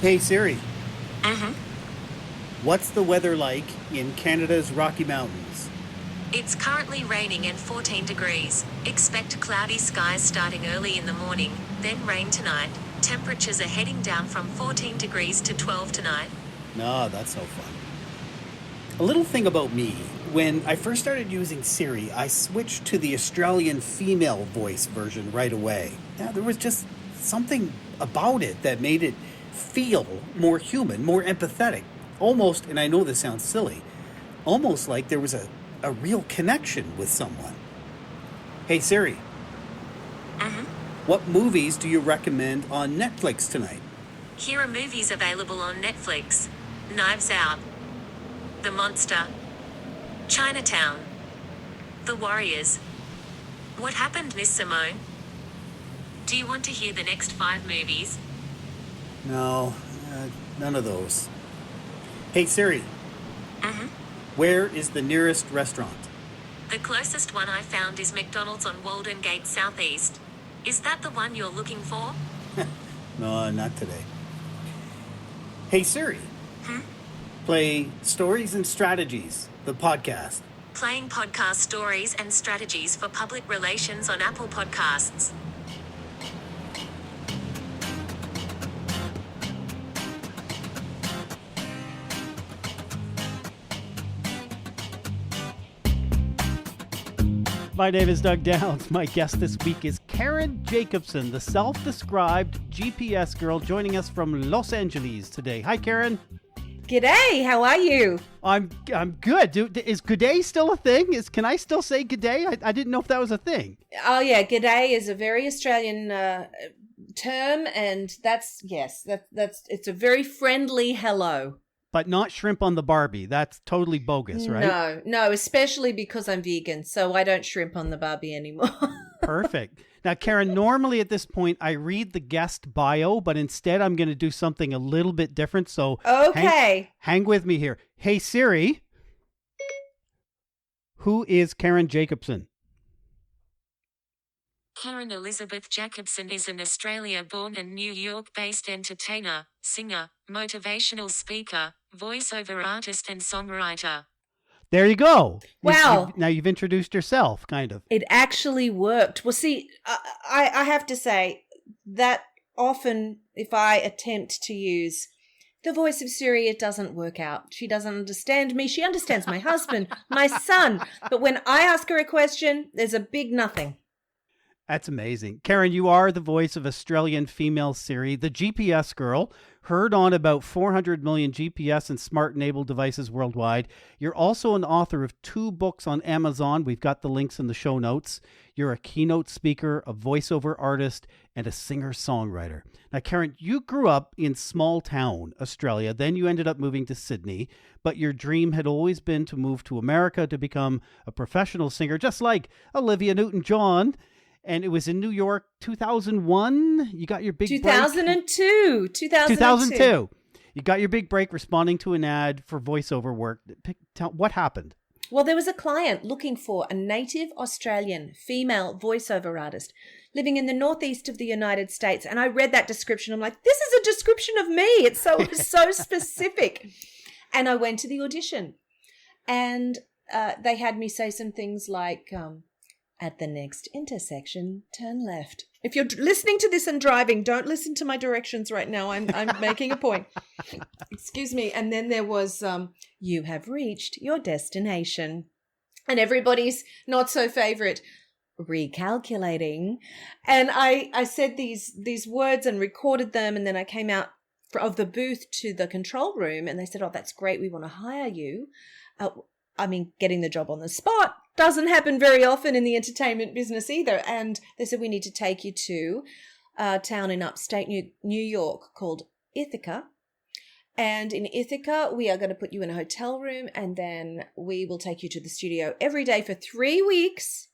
Hey Siri, Mm-hmm. what's the weather like in Canada's Rocky Mountains? It's currently raining and 14 degrees. Expect cloudy skies starting early in the morning, then rain tonight. Temperatures are heading down from 14 degrees to 12 tonight. Nah, that's no fun. A little thing about me. When I first started using Siri, I switched to the Australian female voice version right away. Now, there was just something about it that made it feel more human, more empathetic. Almost, and I know this sounds silly, almost like there was a real connection with someone. Hey Siri, Mm-hmm. what movies do you recommend on Netflix tonight? Here are movies available on Netflix: Knives Out, The Monster, Chinatown, The Warriors. What happened, Miss Simone? Do you want to hear the next 5 movies? No, none of those. Hey Siri, Mm-hmm. where is the nearest restaurant? The closest one I found is McDonald's on Walden Gate Southeast. Is that the one you're looking for? No, not today. Hey Siri, Hmm? play Stories and Strategies, the podcast. Playing podcast stories and strategies for public relations on Apple Podcasts. My name is Doug Downs. My guest this week is Karen Jacobsen, the self-described GPS girl, joining us from Los Angeles today. Hi, Karen. G'day, how are you? I'm good. Is good day still a thing? Can I still say good day? I didn't know if that was a thing. Oh yeah, g'day is a very Australian term, and that's it's a very friendly hello. But not shrimp on the Barbie. That's totally bogus, right? No, especially because I'm vegan, so I don't shrimp on the Barbie anymore. Perfect. Now, Karen, normally at this point, I read the guest bio, but instead I'm going to do something a little bit different. So Okay. hang with me here. Hey, Siri, who is Karen Jacobsen? Karen Elizabeth Jacobsen is an Australia-born and New York-based entertainer, singer, motivational speaker, voiceover artist and songwriter. There you go. Wow. Now you've introduced yourself, kind of. It actually worked. Well, see, I have to say that often if I attempt to use the voice of Siri, it doesn't work out. She doesn't understand me. She understands my husband, my son. But when I ask her a question, there's a big nothing. That's amazing. Karen, you are the voice of Australian female Siri, the GPS girl, heard on about 400 million GPS and smart-enabled devices worldwide. You're also an author of 2 books on Amazon. We've got the links in the show notes. You're a keynote speaker, a voiceover artist, and a singer-songwriter. Now, Karen, you grew up in small town, Australia. Then you ended up moving to Sydney. But your dream had always been to move to America to become a professional singer, just like Olivia Newton-John. And it was in New York, 2001. You got your big 2002. 2002. You got your big break responding to an ad for voiceover work. What happened? Well, there was a client looking for a native Australian female voiceover artist living in the northeast of the United States. And I read that description. I'm like, this is a description of me. It's so specific. And I went to the audition. And they had me say some things like, at the next intersection, turn left. If you're listening to this and driving, don't listen to my directions right now. I'm making a point. Excuse me. And then there was, you have reached your destination. And everybody's not so favorite, recalculating. And I said these words and recorded them. And then I came out of the booth to the control room and they said, oh, that's great. We want to hire you. Getting the job on the spot doesn't happen very often in the entertainment business either. And they said, we need to take you to a town in upstate New York called Ithaca. And in Ithaca, we are going to put you in a hotel room and then we will take you to the studio every day for 3 weeks.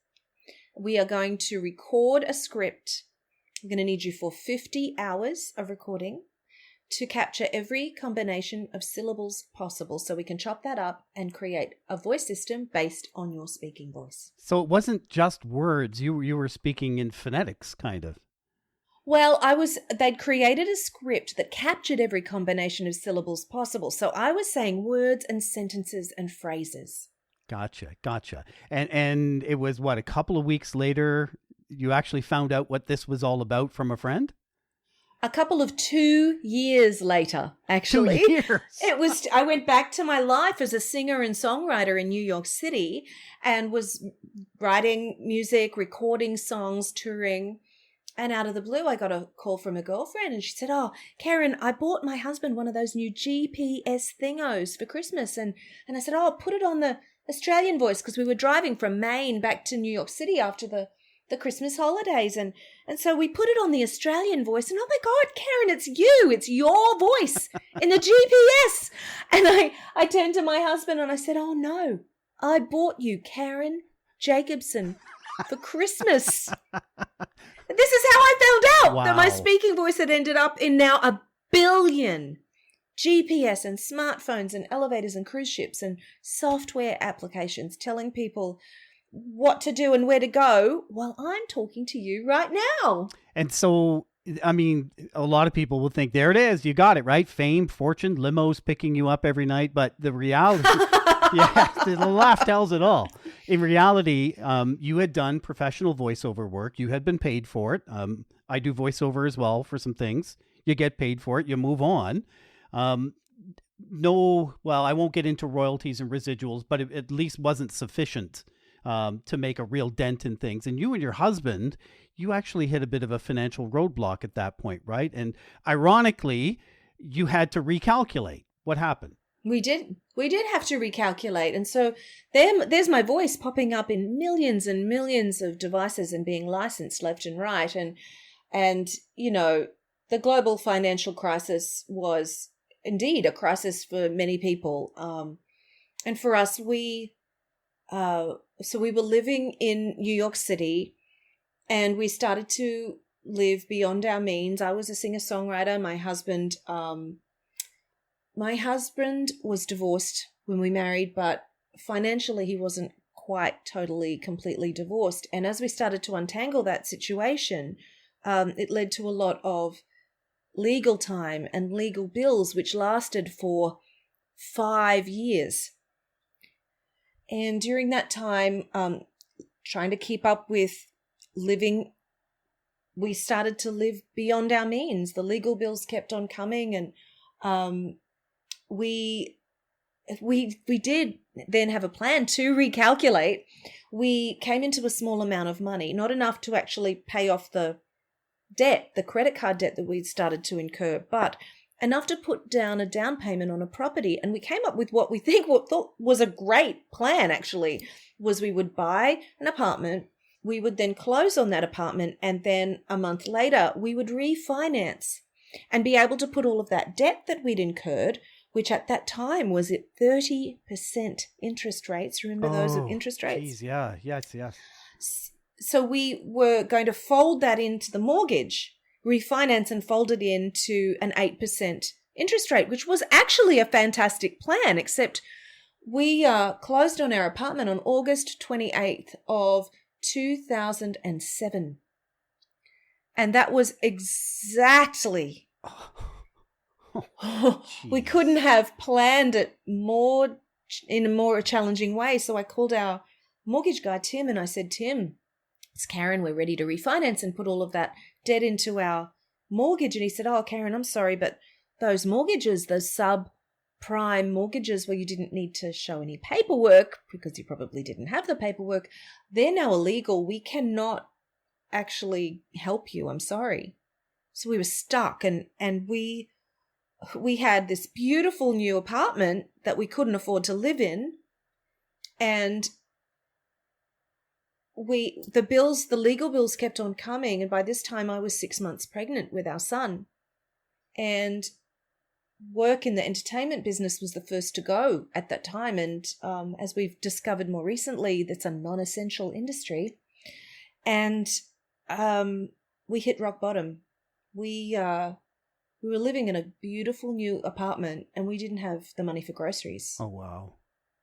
We are going to record a script. I'm going to need you for 50 hours of recording to capture every combination of syllables possible so we can chop that up and create a voice system based on your speaking voice. So it wasn't just words. You were speaking in phonetics, kind of. Well, they'd created a script that captured every combination of syllables possible. So I was saying words and sentences and phrases. Gotcha. And it was what, a couple of weeks later, you actually found out what this was all about from a friend? A couple of 2 years later, actually. 2 years. I went back to my life as a singer and songwriter in New York City and was writing music, recording songs, touring. And out of the blue, I got a call from a girlfriend and she said, "Oh, Karen, I bought my husband one of those new GPS thingos for Christmas." And I said, "Oh, put it on the Australian voice," because we were driving from Maine back to New York City after the Christmas holidays. And so we put it on the Australian voice. And oh my God, Karen, it's you. It's your voice in the GPS. And I turned to my husband and I said, "Oh no, I bought you Karen Jacobsen for Christmas." This is how I found out that my speaking voice had ended up in now 1 billion GPS and smartphones and elevators and cruise ships and software applications telling people what to do and where to go while I'm talking to you right now. And so, I mean, a lot of people will think, there it is, you got it, right? Fame, fortune, limos picking you up every night. But the reality, yeah, the laugh tells it all. In reality, you had done professional voiceover work. You had been paid for it. I do voiceover as well for some things. You get paid for it. You move on. Well, I won't get into royalties and residuals, but it at least wasn't sufficient to make a real dent in things. And you and your husband, you actually hit a bit of a financial roadblock at that point, right? And ironically, you had to recalculate. What happened? We did have to recalculate. And so there's my voice popping up in millions and millions of devices and being licensed left and right. And you know, the global financial crisis was indeed a crisis for many people. And for us, so we were living in New York City and we started to live beyond our means. I was a singer-songwriter. My husband was divorced when we married, but financially he wasn't quite totally, completely divorced. And as we started to untangle that situation, it led to a lot of legal time and legal bills, which lasted for 5 years. And during that time, trying to keep up with living, we started to live beyond our means. The legal bills kept on coming, and we did then have a plan to recalculate. We came into a small amount of money, not enough to actually pay off the debt, the credit card debt that we'd started to incur, but enough to put down a down payment on a property. And we came up with what we thought was a great plan, actually, was we would buy an apartment, we would then close on that apartment, and then a month later we would refinance and be able to put all of that debt that we'd incurred, which at that time was at 30% interest rates. Remember those of interest rates? Geez, yeah, yes. So we were going to fold that into the mortgage, refinance and fold it into an 8% interest rate, which was actually a fantastic plan, except we closed on our apartment on August 28th of 2007. And that was exactly... we couldn't have planned it in a more challenging way. So I called our mortgage guy, Tim, and I said, "Tim, it's Karen, we're ready to refinance and put all of that debt into our mortgage." And he said, "Oh, Karen, I'm sorry, but those mortgages, those subprime mortgages where you didn't need to show any paperwork because you probably didn't have the paperwork, they're now illegal. We cannot actually help you. I'm sorry." So we were stuck, and we had this beautiful new apartment that we couldn't afford to live in, and the legal bills kept on coming. And by this time I was 6 months pregnant with our son, and work in the entertainment business was the first to go at that time. And as we've discovered more recently, that's a non-essential industry. And we hit rock bottom. We were living in a beautiful new apartment and we didn't have the money for groceries. Oh, wow.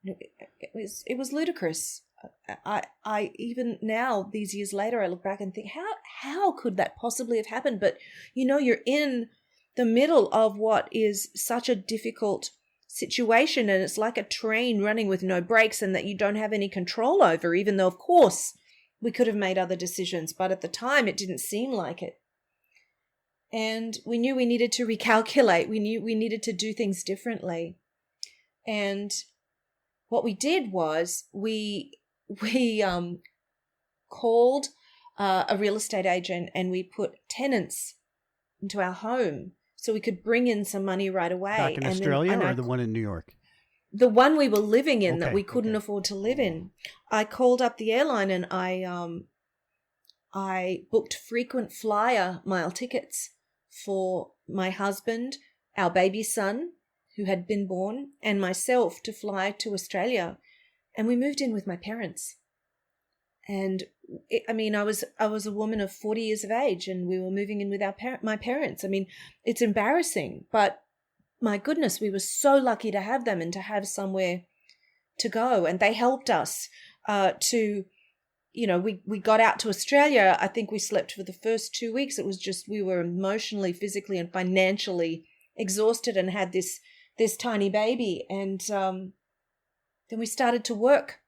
It was ludicrous. I even now, these years later, I look back and think, how could that possibly have happened? But, you're in the middle of what is such a difficult situation, and it's like a train running with no brakes and that you don't have any control over, even though, of course, we could have made other decisions. But at the time, it didn't seem like it. And we knew we needed to recalculate. We knew we needed to do things differently. And what we did was we called a real estate agent, and we put tenants into our home so we could bring in some money right away. Back in Australia or the one in New York? The one we were living in that we couldn't afford to live in. I called up the airline, and I booked frequent flyer mile tickets for my husband, our baby son, who had been born, and myself to fly to Australia. And we moved in with my parents. And I was a woman of 40 years of age, and we were moving in with my parents. It's embarrassing, but my goodness, we were so lucky to have them and to have somewhere to go. And they helped us we got out to Australia. I think we slept for the first 2 weeks. It was just, we were emotionally, physically, and financially exhausted and had this tiny baby. And then we started to work,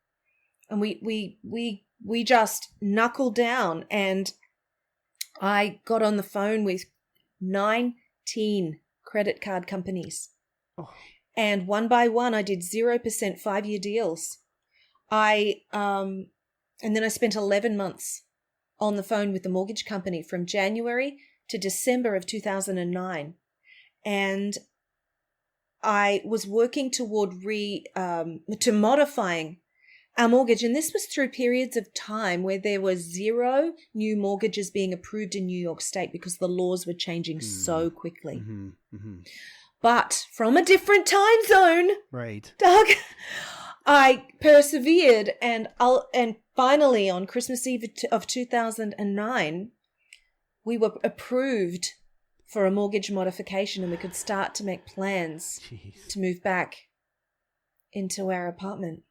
and we just knuckled down, and I got on the phone with 19 credit card companies. Oh. And one by one, I did 0% 5-year deals. And then I spent 11 months on the phone with the mortgage company from January to December of 2009. And I was working toward to modifying our mortgage. And this was through periods of time where there was 0 new mortgages being approved in New York State because the laws were changing so quickly. Mm-hmm, mm-hmm. But from a different time zone, right, Doug, I persevered, and finally on Christmas Eve of 2009, we were approved for a mortgage modification, and we could start to make plans to move back into our apartment.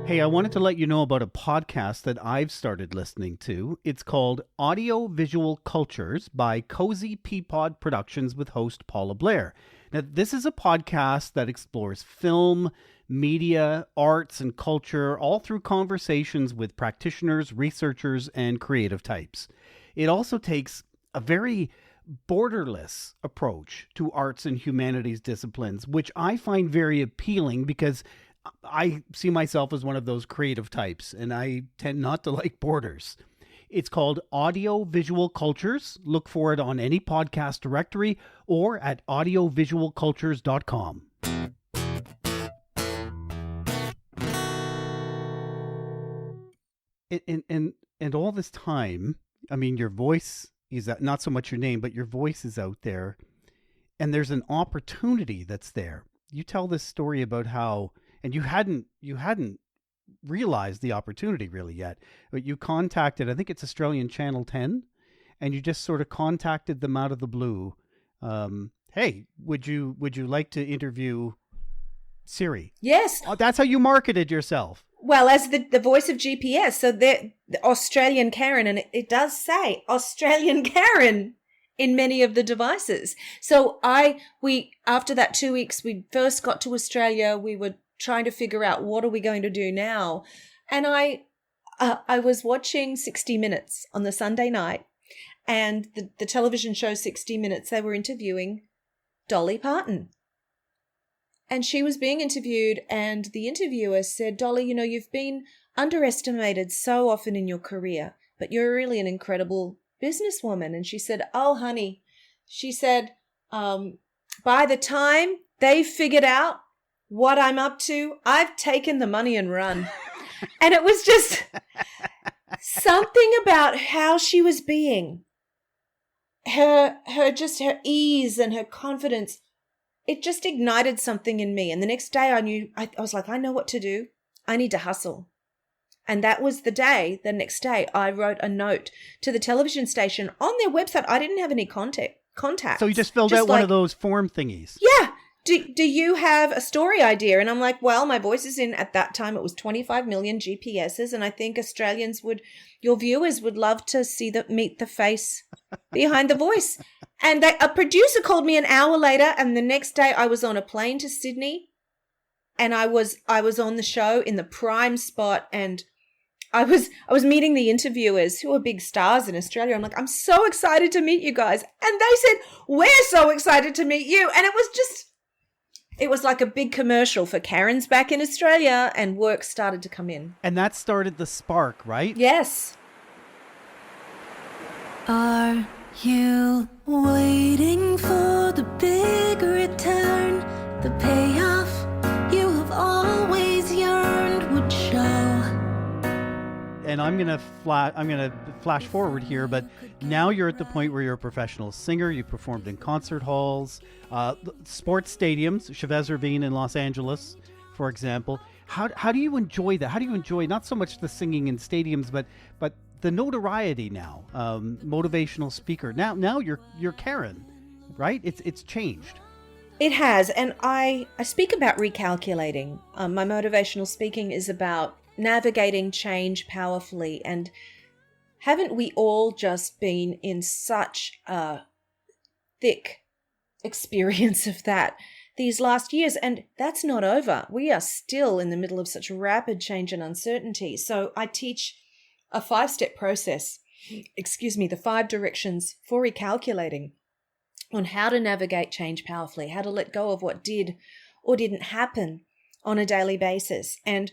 Hey, I wanted to let you know about a podcast that I've started listening to. It's called Audio Visual Cultures by Cozy Peapod Productions with host Paula Blair. Now, this is a podcast that explores film, media, arts, and culture, all through conversations with practitioners, researchers, and creative types. It also takes a very borderless approach to arts and humanities disciplines, which I find very appealing because I see myself as one of those creative types, and I tend not to like borders. It's called Audio Visual Cultures. Look for it on any podcast directory or at audiovisualcultures.com. And all this time, your voice is not so much your name, but your voice is out there, and there's an opportunity that's there. You tell this story about how, and you hadn't realized the opportunity really yet, but you contacted, I think it's Australian Channel 10, and you just sort of contacted them out of the blue. Hey, would you like to interview Siri? Yes. That's how you marketed yourself. Well, as the voice of GPS, so the Australian Karen, and it does say Australian Karen in many of the devices. So we after that 2 weeks, we first got to Australia. We were trying to figure out, what are we going to do now? And I was watching 60 Minutes on the Sunday night, and the television show 60 Minutes, they were interviewing Dolly Parton. And she was being interviewed, and the interviewer said, Dolly, you've been underestimated so often in your career, but you're really an incredible businesswoman. And she said, oh, honey, she said, by the time they figured out what I'm up to, I've taken the money and run. And it was just something about how she was being, her ease and her confidence. It just ignited something in me. And the next day I was like, I know what to do. I need to hustle. And that was the next day, I wrote a note to the television station on their website. I didn't have any contact. So you just filled out one of those form thingies. Yeah. do you have a story idea? And I'm like, well, my voice is in, at that time, it was 25 million GPSs. And I think your viewers would love to meet the face behind the voice. And a producer called me an hour later. And the next day I was on a plane to Sydney, and I was on the show in the prime spot, and I was meeting the interviewers who are big stars in Australia. I'm like, I'm so excited to meet you guys. And they said, we're so excited to meet you. And it was like a big commercial for Karen's back in Australia, and work started to come in. And that started the spark, right? Yes. Are you waiting for the big return, the payoff you have always yearned would show? And I'm gonna flash forward here, but now you're at the point where you're a professional singer. You performed in concert halls, sports stadiums, Chavez Ravine in Los Angeles, for example. How do you enjoy that? How do you enjoy not so much the singing in stadiums, but the notoriety now? Motivational speaker. Now you're Karen, right? It's changed. It has. And I speak about recalculating. My motivational speaking is about navigating change powerfully. And haven't we all just been in such a thick experience of that these last years? And that's not over. We are still in the middle of such rapid change and uncertainty. So I teach a 5-step process, the 5 directions for recalculating, on how to navigate change powerfully, how to let go of what did or didn't happen on a daily basis. And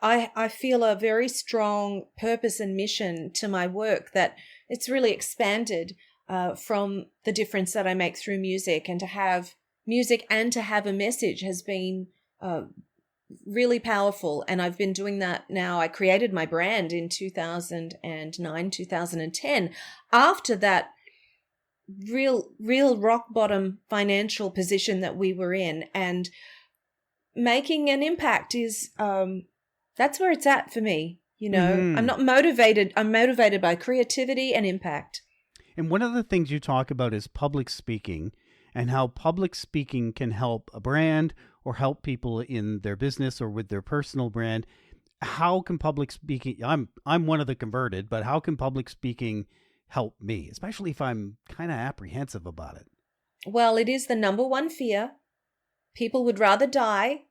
I feel a very strong purpose and mission to my work, that it's really expanded from the difference that I make through music. And to have music and to have a message has been really powerful. And I've been doing that now. I created my brand in 2009, 2010, after that real rock bottom financial position that we were in. And making an impact is... that's where it's at for me. I'm not motivated. I'm motivated by creativity and impact. And one of the things you talk about is public speaking, and how public speaking can help a brand or help people in their business or with their personal brand. How can public speaking, I'm one of the converted, but how can public speaking help me, especially if I'm kind of apprehensive about it? Well, it is the number one fear. People would rather die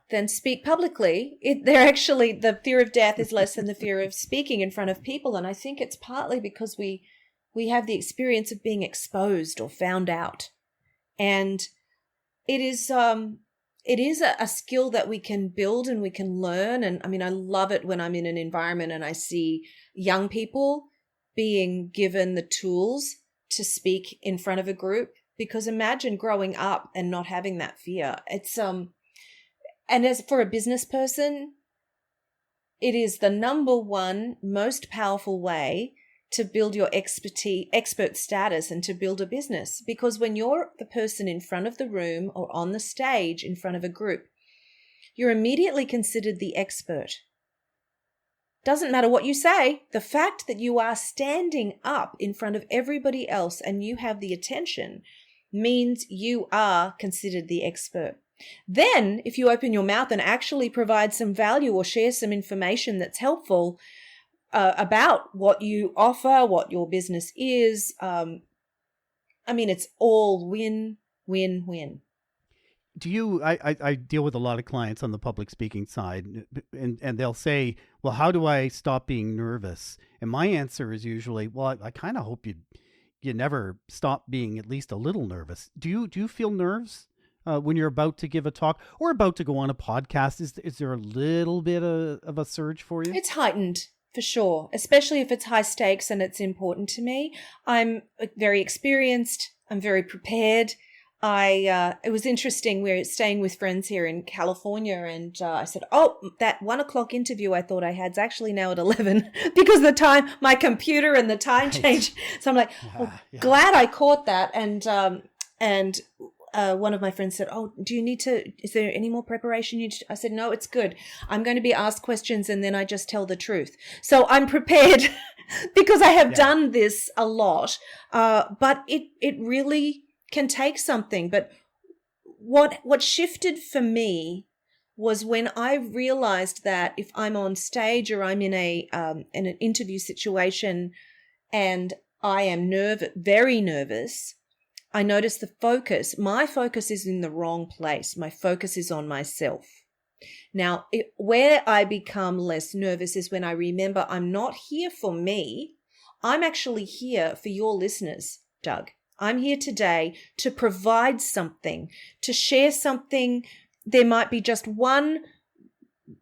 than speak publicly. The fear of death is less than the fear of speaking in front of people. And I think it's partly because we have the experience of being exposed or found out. And it is a skill that we can build and we can learn. And I mean, I love it when I'm in an environment and I see young people being given the tools to speak in front of a group, because imagine growing up and not having that fear. It's and as for a business person, it is the number one most powerful way to build your expert status and to build a business. Because when you're the person in front of the room or on the stage in front of a group, you're immediately considered the expert. Doesn't matter what you say. The fact that you are standing up in front of everybody else and you have the attention means you are considered the expert. Then, if you open your mouth and actually provide some value or share some information that's helpful about what you offer, what your business is, it's all win, win, win. I deal with a lot of clients on the public speaking side, and they'll say, well, how do I stop being nervous? And my answer is usually, well, I kind of hope you never stop being at least a little nervous. Do you feel nerves when you're about to give a talk or about to go on a podcast? Is there a little bit of a surge for you? It's heightened, for sure, especially if it's high stakes and it's important to me. I'm very experienced. I'm very prepared. It was interesting. We're staying with friends here in California, and I said, that 1:00 interview I thought I had is actually now at 11 because the time, my computer and the time changed. So I'm like, glad I caught that. And one of my friends said, is there any more preparation? I said, no, it's good. I'm going to be asked questions and then I just tell the truth. So I'm prepared because I have done this a lot. But it really can take something. But what shifted for me was when I realized that if I'm on stage or I'm in an interview situation and I am very nervous, I notice my focus is in the wrong place. My focus is on myself. Now, where I become less nervous is when I remember I'm not here for me. I'm actually here for your listeners, Doug. I'm here today to provide something, to share something. There might be just one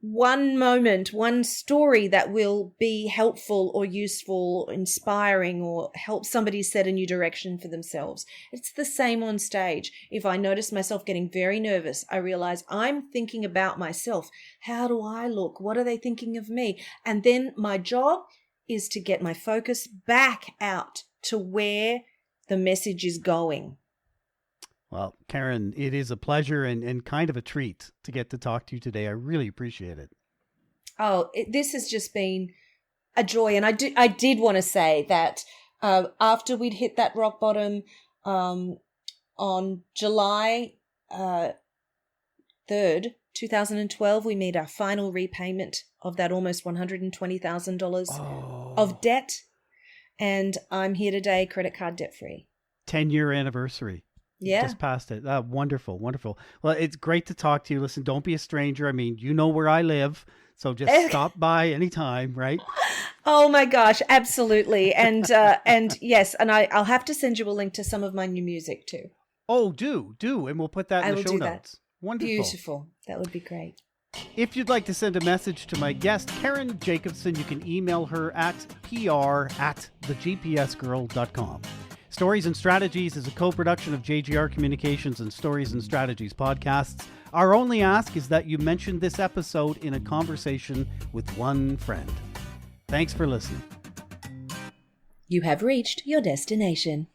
moment, one story that will be helpful or useful, or inspiring, or help somebody set a new direction for themselves. It's the same on stage. If I notice myself getting very nervous, I realize I'm thinking about myself. How do I look? What are they thinking of me? And then my job is to get my focus back out to where the message is going. Well, Karen, it is a pleasure and kind of a treat to get to talk to you today. I really appreciate it. Oh, this has just been a joy. And I did want to say that after we'd hit that rock bottom on July 3rd, 2012, we made our final repayment of that almost $120,000 of debt. And I'm here today, credit card debt free. 10-year anniversary. Yeah. Just passed it. Wonderful, wonderful. Well, it's great to talk to you. Listen, don't be a stranger. I mean, you know where I live, so just stop by anytime, right? Oh my gosh, absolutely. And yes, and I'll have to send you a link to some of my new music too. Oh, do, and we'll put that in the show notes. Wonderful. Beautiful. That would be great. If you'd like to send a message to my guest, Karen Jacobsen, you can email her at pr@thegpsgirl.com. Stories and Strategies is a co-production of JGR Communications and Stories and Strategies podcasts. Our only ask is that you mention this episode in a conversation with one friend. Thanks for listening. You have reached your destination.